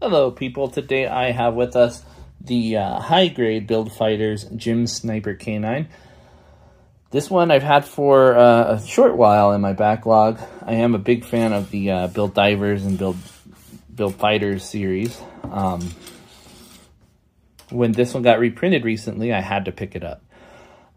Hello people, today I have with us the high-grade Build Fighters Gym Sniper K9. This one I've had for a short while in my backlog. I am a big fan of the Build Divers and Build Fighters series. When this one got reprinted recently, I had to pick it up.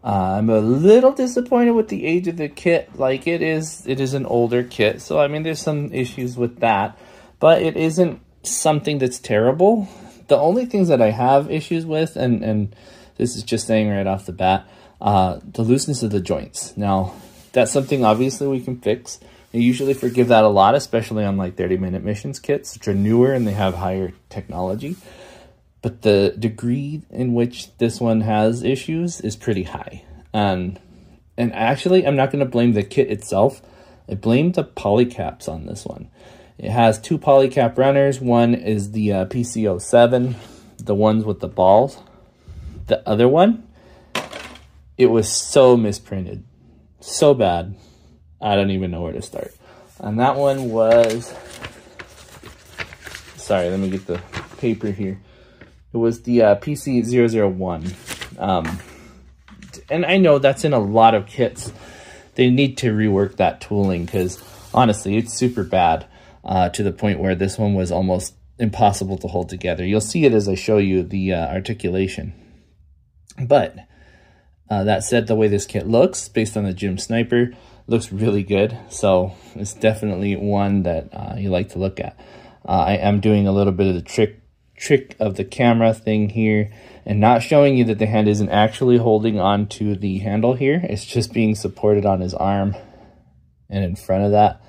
I'm a little disappointed with the age of the kit. Like, it is an older kit, so I mean there's some issues with that, but it isn't something that's terrible. The only things that I have issues with, and this is just saying right off the bat, the looseness of the joints. Now, that's something obviously we can fix. I usually forgive that a lot, especially on like 30-minute missions kits, which are newer and they have higher technology. But the degree in which this one has issues is pretty high. And actually, I'm not going to blame the kit itself. I blame the polycaps on this one. It has two polycap runners. One is the PC07, the ones with the balls. The other one, it was so misprinted. So bad. I don't even know where to start. And that one was... Sorry, let me get the paper here. It was the PC001. And I know that's in a lot of kits. They need to rework that tooling because, honestly, it's super bad. To the point where this one was almost impossible to hold together. You'll see it as I show you the articulation. But that said, the way this kit looks, based on the Gym Sniper, looks really good. So it's definitely one that you like to look at. I am doing a little bit of the trick of the camera thing here and not showing you that the hand isn't actually holding on to the handle here. It's just being supported on his arm and in front of that.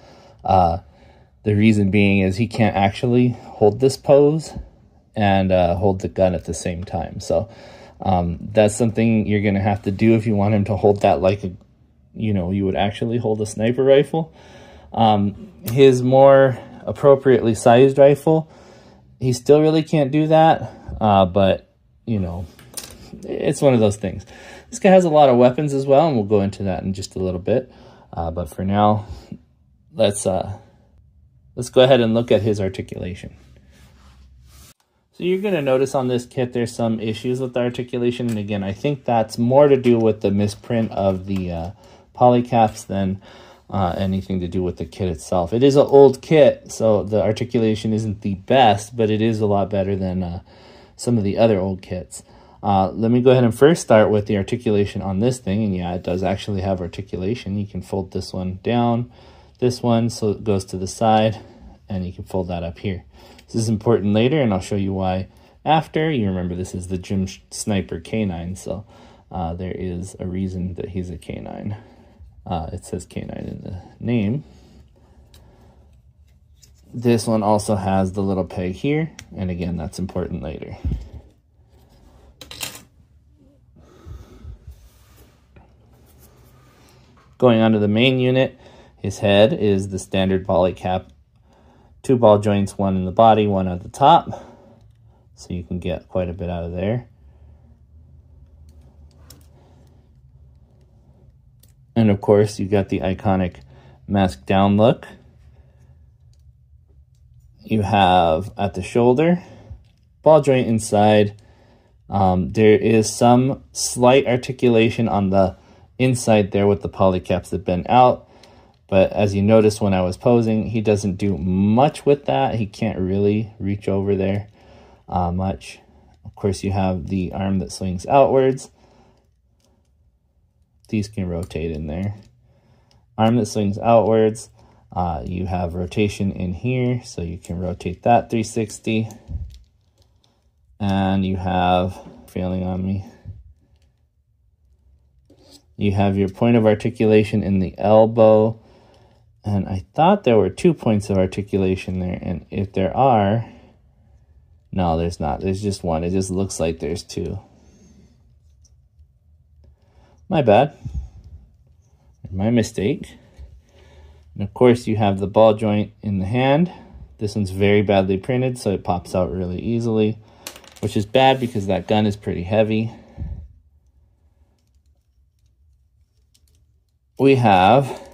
The reason being is he can't actually hold this pose and hold the gun at the same time. So that's something you're going to have to do if you want him to hold that like, you would actually hold a sniper rifle. His more appropriately sized rifle, he still really can't do that. But, it's one of those things. This guy has a lot of weapons as well, and we'll go into that in just a little bit. But for now, let's go ahead and look at his articulation. So you're going to notice on this kit there's some issues with the articulation. And again, I think that's more to do with the misprint of the polycaps than anything to do with the kit itself. It is an old kit, so the articulation isn't the best, but it is a lot better than some of the other old kits. Let me go ahead and first start with the articulation on this thing. And yeah, it does actually have articulation. You can fold this one down, this one, so it goes to the side, and you can fold that up here. This is important later, and I'll show you why after. You remember this is the Gym Sniper K9, so there is a reason that he's a K9. It says K9 in the name. This one also has the little peg here, and again, that's important later. Going on to the main unit, his head is the standard polycap, 2 ball joints, one in the body, one at the top. So you can get quite a bit out of there. And of course, you got the iconic mask down look. You have at the shoulder, ball joint inside. There is some slight articulation on the inside there with the polycaps that bend out. But as you notice when I was posing, he doesn't do much with that. He can't really reach over there much. Of course, you have the arm that swings outwards. These can rotate in there. Arm that swings outwards. You have rotation in here, so you can rotate that 360. And you have, failing on me, you have your point of articulation in the elbow. And I thought there were 2 points of articulation there. And if there are, no, there's not. There's just one. It just looks like there's 2. My bad. My mistake. And of course, you have the ball joint in the hand. This one's very badly printed, so it pops out really easily, which is bad because that gun is pretty heavy. We have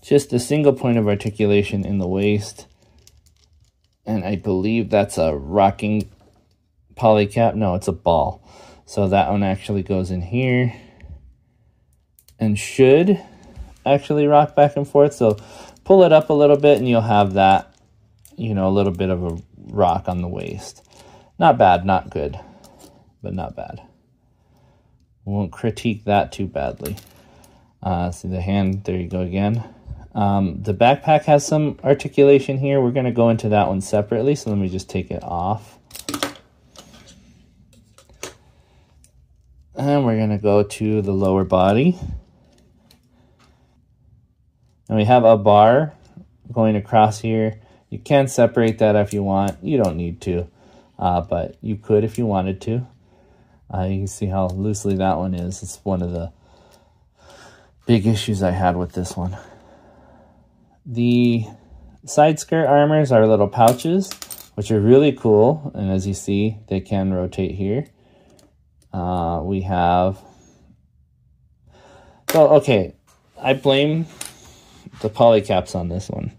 just a single point of articulation in the waist And I believe that's a rocking polycap. No, it's a ball. So that one actually goes in here and should actually rock back and forth. So pull it up a little bit and you'll have that, you know, a little bit of a rock on the waist. Not bad, not good, but not bad. Won't critique that too badly. See the hand, there you go again. The backpack has some articulation here. We're going to go into that one separately, so let me just take it off. And we're going to go to the lower body. And we have a bar going across here. You can separate that if you want. You don't need to, but you could if you wanted to. You can see how loosely that one is. It's one of the big issues I had with this one. The side skirt armors are little pouches, which are really cool. And as you see, they can rotate here. We have... So, okay, I blame the polycaps on this one,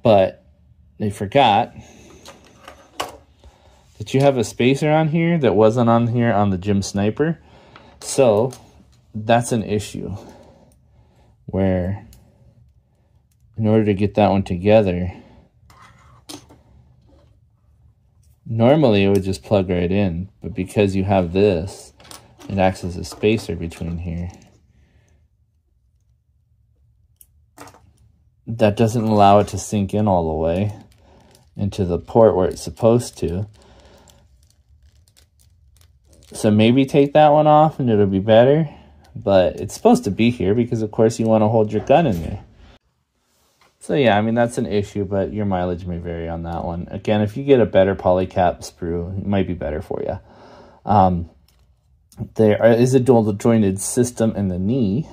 but they forgot that you have a spacer on here that wasn't on here on the Gym Sniper. So that's an issue where in order to get that one together, normally it would just plug right in, but because you have this, it acts as a spacer between here. That doesn't allow it to sink in all the way into the port where it's supposed to. So maybe take that one off and it'll be better, but it's supposed to be here because of course you want to hold your gun in there. So yeah, I mean, that's an issue, but your mileage may vary on that one. Again, if you get a better polycap sprue, it might be better for you. There is a dual jointed system in the knee.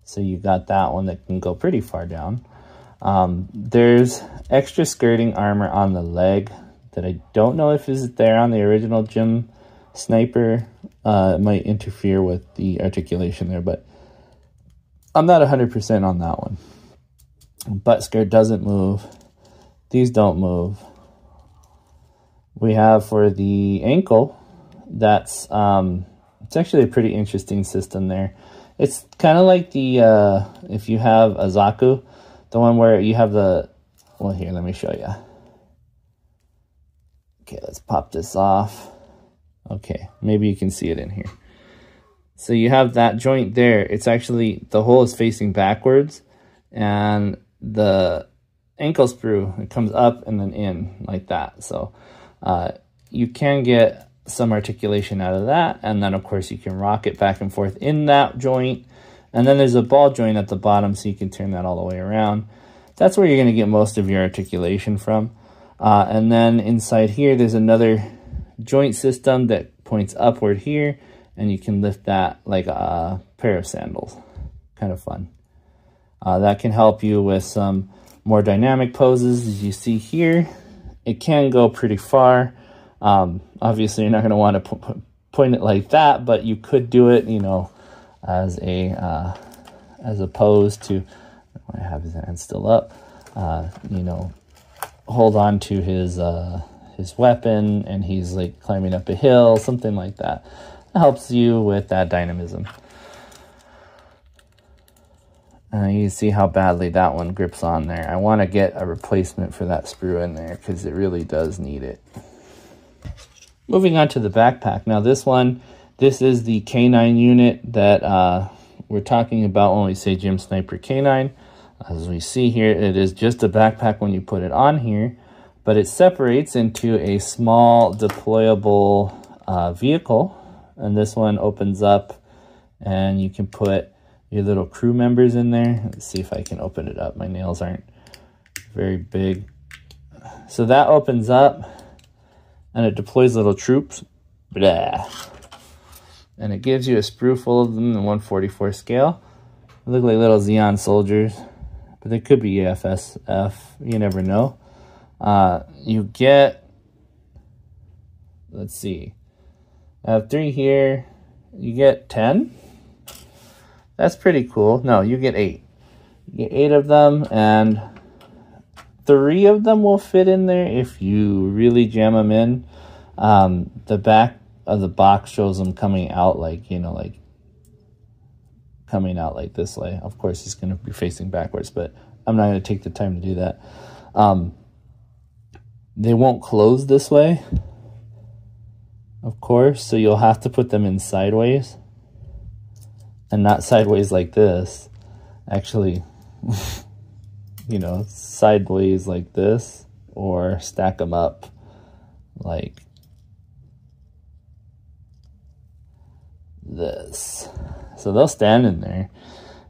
So you got that one that can go pretty far down. There's extra skirting armor on the leg that I don't know if is there on the original Gym Sniper. It might interfere with the articulation there, but I'm not 100% on that one. Butt skirt doesn't move. These don't move. We have for the ankle, that's it's actually a pretty interesting system there. It's kind of like the, if you have a Zaku, the one where you have the, well, here, let me show you. Okay, let's pop this off. Okay, maybe you can see it in here. So you have that joint there. It's actually, the hole is facing backwards, and the ankle sprue, it comes up and then in like that. So you can get some articulation out of that, and then of course you can rock it back and forth in that joint, and then there's a ball joint at the bottom so you can turn that all the way around. That's where you're going to get most of your articulation from. And then inside here there's another joint system that points upward here, and you can lift that like a pair of sandals. Kind of fun. That can help you with some more dynamic poses. As you see here, it can go pretty far. Obviously, you're not going to want to point it like that, but you could do it, you know, as opposed to, I have his hand still up, you know, hold on to his weapon and he's like climbing up a hill, something like that. It helps you with that dynamism. You see how badly that one grips on there. I want to get a replacement for that sprue in there because it really does need it. Moving on to the backpack. Now this is the K9 unit that we're talking about when we say Gym Sniper K9. As we see here, it is just a backpack when you put it on here, but it separates into a small deployable vehicle. And this one opens up and you can put your little crew members in there. Let's see if I can open it up. My nails aren't very big. So that opens up and it deploys little troops. Blah. And it gives you a sprue full of them in 1/44 scale. They look like little Xeon soldiers, but they could be AFSF. You never know. You get, let's see, I have 3 here. You get 10. That's pretty cool. No, you get 8. You get 8 of them, and 3 of them will fit in there if you really jam them in. The back of the box shows them coming out like, you know, like coming out like this way. Of course, he's going to be facing backwards, but I'm not going to take the time to do that. They won't close this way, of course, so you'll have to put them in sideways, and not sideways like this. Actually, you know, sideways like this, or stack them up like this. So they'll stand in there.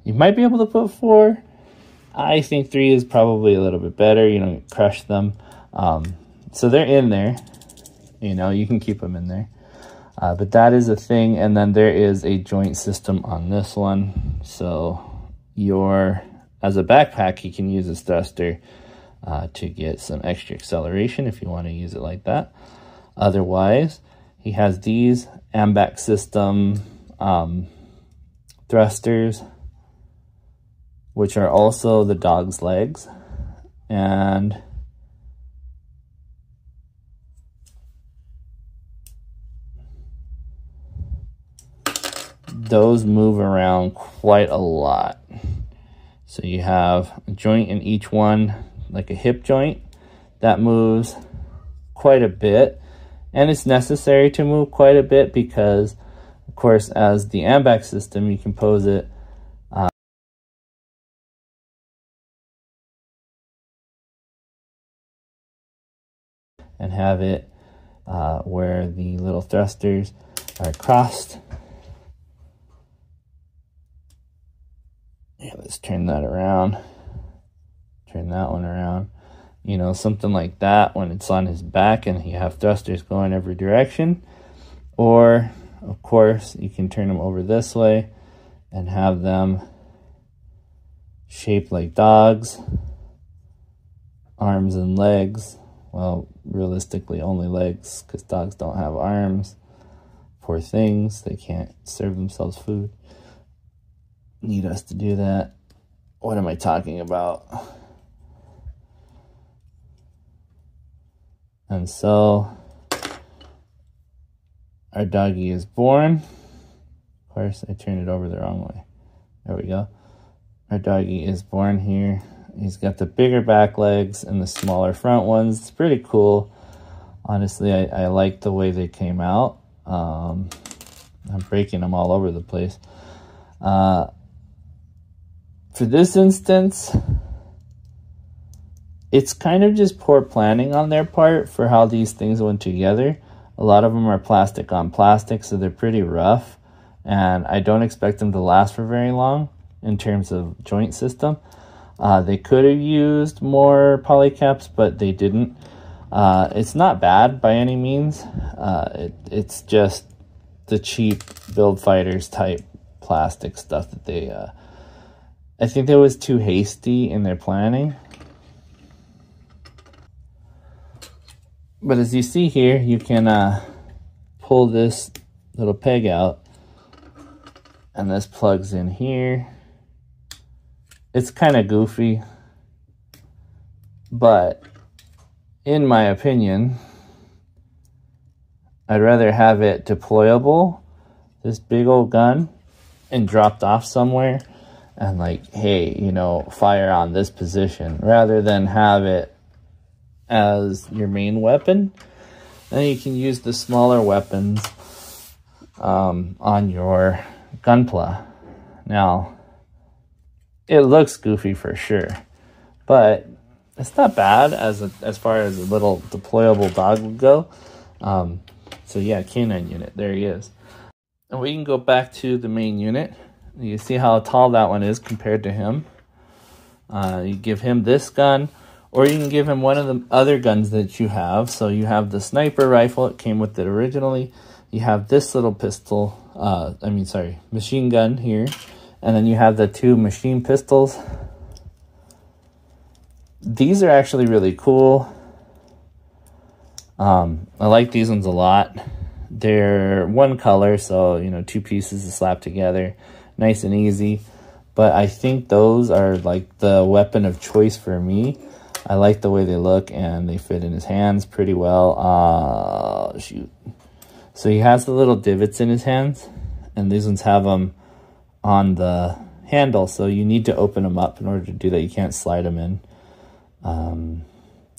You might be able to put 4. I think 3 is probably a little bit better. You don't crush them. So they're in there. You know, you can keep them in there. But that is a thing. And then there is a joint system on this one. So as a backpack, you can use this thruster to get some extra acceleration if you want to use it like that. Otherwise, he has these AMBAC system thrusters, which are also the dog's legs, and those move around quite a lot. So you have a joint in each one, like a hip joint, that moves quite a bit, and it's necessary to move quite a bit because, of course, as the AMBAC system, you can pose it and have it where the little thrusters are crossed. Yeah, let's turn that around. Turn that one around. You know, something like that when it's on his back and you have thrusters going every direction. Or, of course, you can turn them over this way and have them shaped like dogs. Arms and legs. Well, realistically, only legs, because dogs don't have arms. Poor things, they can't serve themselves food. Need us to do that. What am I talking about? And so, our doggy is born. Of course, I turned it over the wrong way. There we go. Our doggy is born here. He's got the bigger back legs and the smaller front ones. It's pretty cool. Honestly, I like the way they came out. I'm breaking them all over the place. For this instance, it's kind of just poor planning on their part for how these things went together. A lot of them are plastic on plastic, so they're pretty rough. And I don't expect them to last for very long in terms of joint system. They could have used more polycaps, but they didn't. It's not bad by any means. It's just the cheap Build Fighters type plastic stuff that they... I think they was too hasty in their planning. But as you see here, you can pull this little peg out, and this plugs in here. It's kind of goofy, but in my opinion, I'd rather have it deployable, this big old gun, and dropped off somewhere and like, hey, you know, fire on this position, rather than have it as your main weapon. Then you can use the smaller weapons on your gunpla. Now, it looks goofy for sure, but it's not bad as far as a little deployable dog would go. So yeah, canine unit, there he is. And we can go back to the main unit. You see how tall that one is compared to him. You give him this gun, or you can give him one of the other guns that you have. So you have the sniper rifle, it came with it originally. You have this little pistol, machine gun here. And then you have the 2 machine pistols. These are actually really cool. I like these ones a lot. They're one color, so, you know, 2 pieces to slap together. Nice and easy. But I think those are like the weapon of choice for me. I like the way they look, and they fit in his hands pretty well. Shoot. So he has the little divots in his hands, and these ones have them on the handle, so you need to open them up in order to do that. You can't slide them in.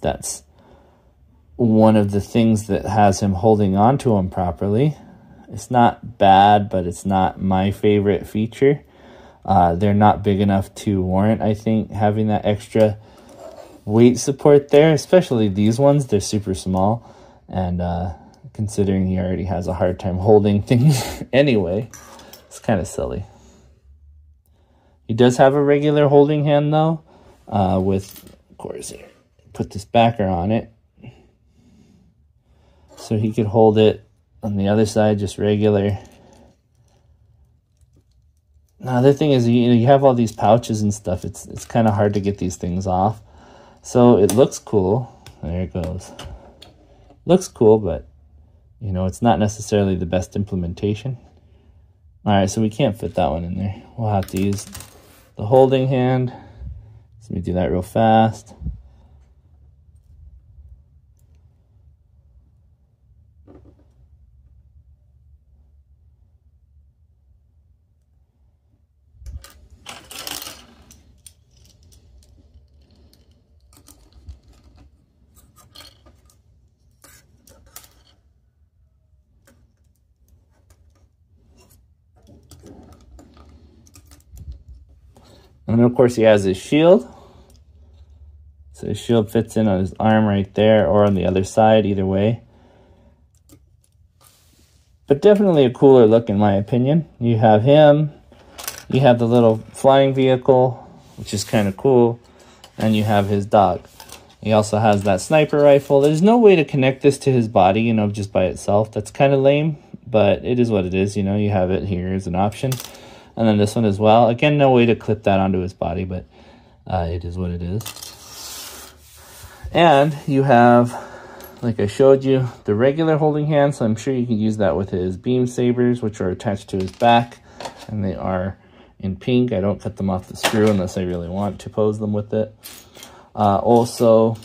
That's one of the things that has him holding on to them properly. It's not bad, but it's not my favorite feature. They're not big enough to warrant, I think, having that extra weight support there, especially these ones. They're super small, and considering he already has a hard time holding things anyway, it's kind of silly. He does have a regular holding hand, though, with, of course, here, put this backer on it, so he could hold it on the other side, just regular. Now, the thing is, you have all these pouches and stuff. It's kind of hard to get these things off. So it looks cool. There it goes. Looks cool, but, you know, it's not necessarily the best implementation. All right, so we can't fit that one in there. We'll have to use the holding hand. So let me do that real fast. And of course he has his shield. So his shield fits in on his arm right there, or on the other side, either way. But definitely a cooler look in my opinion. You have him, you have the little flying vehicle, which is kind of cool, and you have his dog. He also has that sniper rifle. There's no way to connect this to his body, you know, just by itself. That's kind of lame, but it is what it is, you know. You have it here as an option. And then this one as well. Again, no way to clip that onto his body, but it is what it is. And you have, like I showed you, the regular holding hand. So I'm sure you can use that with his beam sabers, which are attached to his back. And they are in pink. I don't cut them off the screw unless I really want to pose them with it. Also,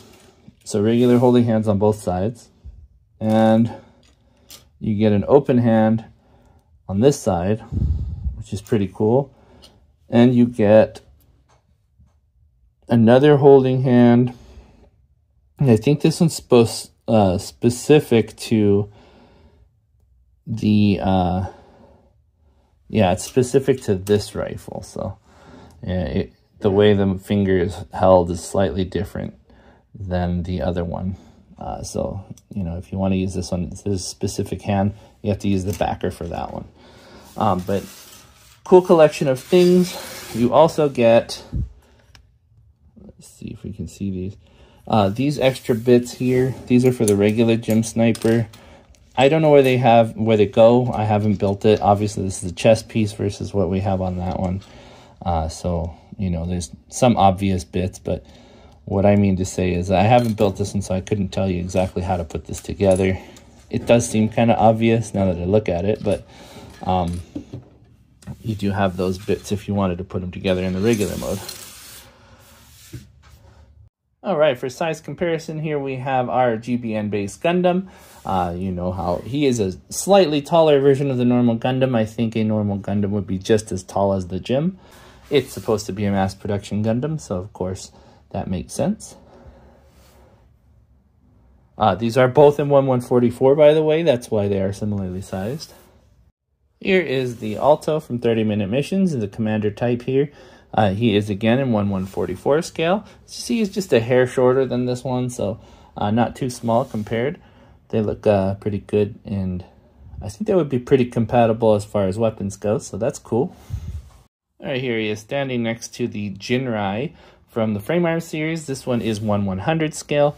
so regular holding hands on both sides. And you get an open hand on this side, which is pretty cool. And you get another holding hand. And I think this one's supposed specific to the yeah, it's specific to this rifle. So yeah, the way the finger is held is slightly different than the other one. So, you know, if you want to use this one, this specific hand, you have to use the backer for that one. But cool collection of things. You also get, let's see if we can see these extra bits here. These are for the regular Gem Sniper. I don't know where they go. I haven't built it. Obviously, this is a chest piece versus what we have on that one. So, you know, there's some obvious bits, but what I mean to say is I haven't built this one, so I couldn't tell you exactly how to put this together. It does seem kind of obvious now that I look at it, but you do have those bits if you wanted to put them together in the regular mode. All right, for size comparison here, we have our GBN-based Gundam. You know how he is a slightly taller version of the normal Gundam. I think a normal Gundam would be just as tall as the Gem. It's supposed to be a mass production Gundam, so of course that makes sense. These are both in 1144, by the way. That's why they are similarly sized. Here is the Alto from 30 Minute Missions, the commander type here. He is again in 1144 scale. See, he's just a hair shorter than this one, so not too small compared. They look pretty good, and I think they would be pretty compatible as far as weapons go, so that's cool. All right, here he is standing next to the Jinrai from the Frame Arms series. This one is 1/100 scale,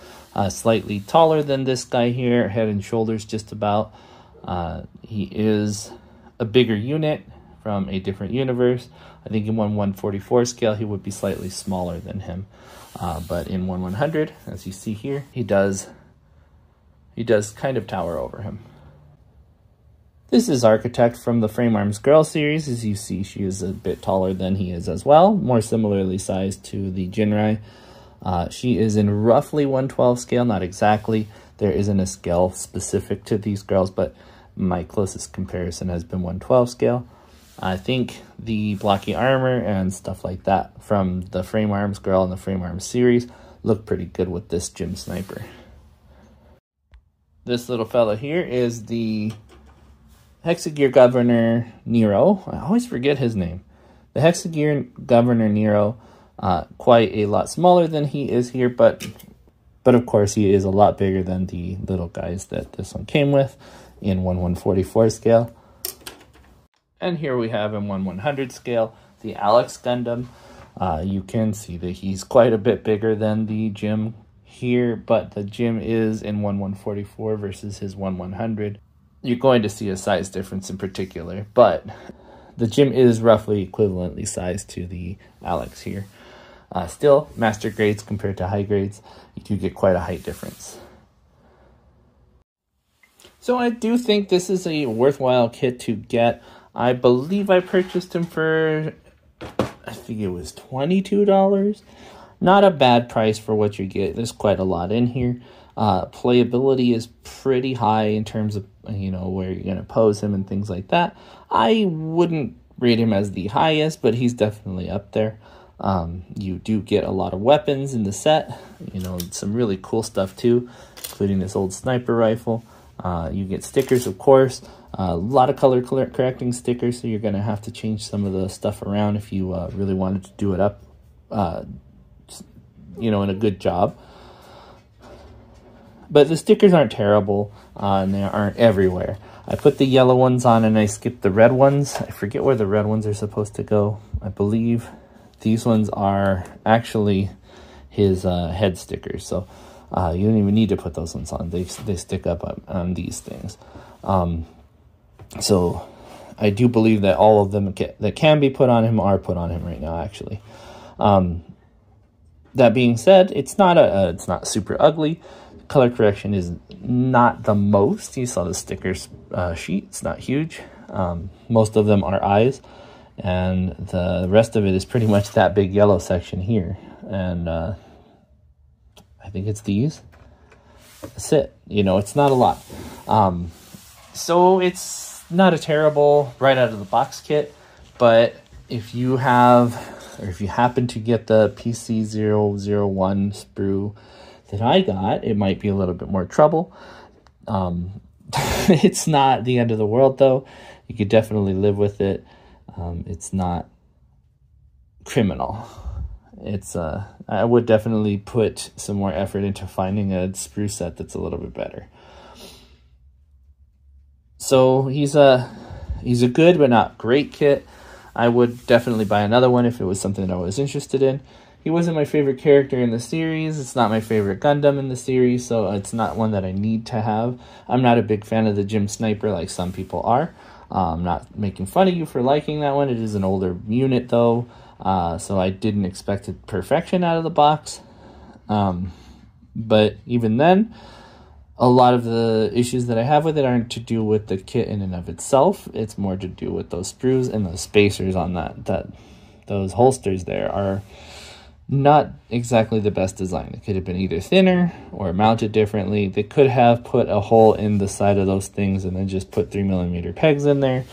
slightly taller than this guy here, head and shoulders just about. He is a bigger unit from a different universe. I think in 1144 scale, he would be slightly smaller than him. But in 1100, as you see here, he does kind of tower over him. This is Architect from the Frame Arms Girl series. As you see, she is a bit taller than he is as well, more similarly sized to the Jinrai. She is in roughly 112 scale, not exactly. There isn't a scale specific to these girls, but my closest comparison has been 112 scale. I think the blocky armor and stuff like that from the Frame Arms girl and the Frame Arms series look pretty good with this Gym Sniper. This little fella here is the Hexagear Governor Nero. I always forget his name. The Hexagear Governor Nero, quite a lot smaller than he is here, but of course he is a lot bigger than the little guys that this one came with in 1/144 scale. And here we have in 1/100 scale, the Alex Gundam. You can see that he's quite a bit bigger than the Gym here, but the Gym is in 1/144 versus his 1/100. You're going to see a size difference in particular, but the Gym is roughly equivalently sized to the Alex here. Still, master grades compared to high grades, you do get quite a height difference. So I do think this is a worthwhile kit to get. I believe I purchased him for, I think it was $22. Not a bad price for what you get. There's quite a lot in here. Playability is pretty high in terms of, you know, where you're going to pose him and things like that. I wouldn't rate him as the highest, but he's definitely up there. You do get a lot of weapons in the set, you know, some really cool stuff too, including this old sniper rifle. You get stickers, of course, a lot of color correcting stickers, so you're going to have to change some of the stuff around if you really wanted to do it up, you know, in a good job. But the stickers aren't terrible, and they aren't everywhere. I put the yellow ones on and I skipped the red ones. I forget where the red ones are supposed to go. I believe these ones are actually his head stickers, so you don't even need to put those ones on. They stick up on these things. So I do believe that all of them that can be put on him are put on him right now, actually. That being said, it's not super ugly. Color correction is not the most. You saw the stickers sheet. It's not huge. Most of them are eyes, and the rest of it is pretty much that big yellow section here. And I think it's these. That's it. You know, it's not a lot. So it's not a terrible right out of the box kit, but if you have, or if you happen to get the PC001 sprue that I got, it might be a little bit more trouble. It's not the end of the world though. You could definitely live with it. It's not criminal. It's I would definitely put some more effort into finding a sprue set that's a little bit better. So he's a good but not great kit. I would definitely buy another one if it was something that I was interested in. He wasn't my favorite character in the series. It's not my favorite Gundam in the series, so it's not one that I need to have. I'm not a big fan of the Gym Sniper like some people are. I'm not making fun of you for liking that one. It is an older unit though, so I didn't expect it perfection out of the box. But even then, a lot of the issues that I have with it aren't to do with the kit in and of itself. It's more to do with those sprues and those spacers on those holsters there are not exactly the best design. It could have been either thinner or mounted differently. They could have put a hole in the side of those things and then just put 3mm pegs in there.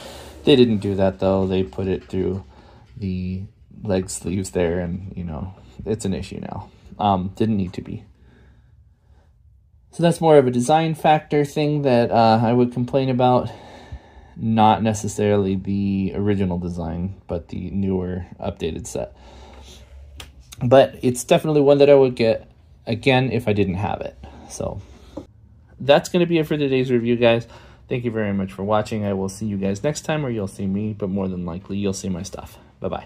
They didn't do that though. They put it through the leg sleeves there, and you know, it's an issue now. Didn't need to be. So that's more of a design factor thing that I would complain about. Not necessarily the original design, but the newer updated set. But it's definitely one that I would get again if I didn't have it. So that's going to be it for today's review, guys. Thank you very much for watching. I will see you guys next time, or you'll see me, but more than likely you'll see my stuff. Bye-bye.